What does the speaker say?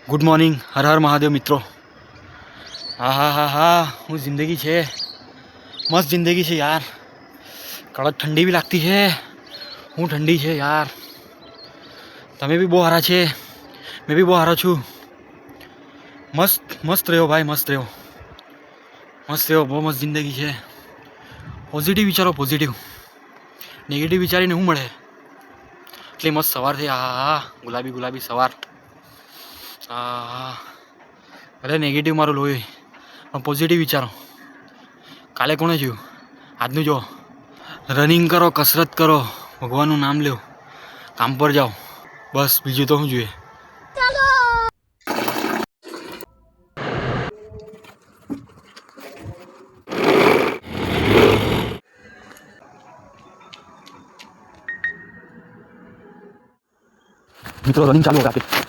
Good morning, Har Har Mahadev મિત્રો. હા હા હા હા, હું જિંદગી છે, મસ્ત જિંદગી છે યાર. કડક ઠંડી બી લાગતી છે. હું ઠંડી છે યાર. તમે બી બહુ હારા છે, મેં બી બહુ હારો છું. મસ્ત મસ્ત રહ્યો ભાઈ, મસ્ત રહ્યો, મસ્ત રહ્યો. બહુ મસ્ત જિંદગી છે. પોઝિટિવ વિચારો, પોઝિટિવ. નેગેટિવ વિચારીને શું મળે? એટલી મસ્ત સવાર થઈ. હા હા, ગુલાબી ગુલાબી સવાર. હા, ભલે નેગેટિવ મારું લોહી, પણ પોઝિટિવ વિચારો. કાલે કોણે જોયું? આજનું જો. રનિંગ કરો, કસરત કરો, ભગવાનનું નામ લો, કામ પર જાઓ. બસ બીજું તો શું જોઈએ? મિત્રો રનિંગ ચાલુ રાખે.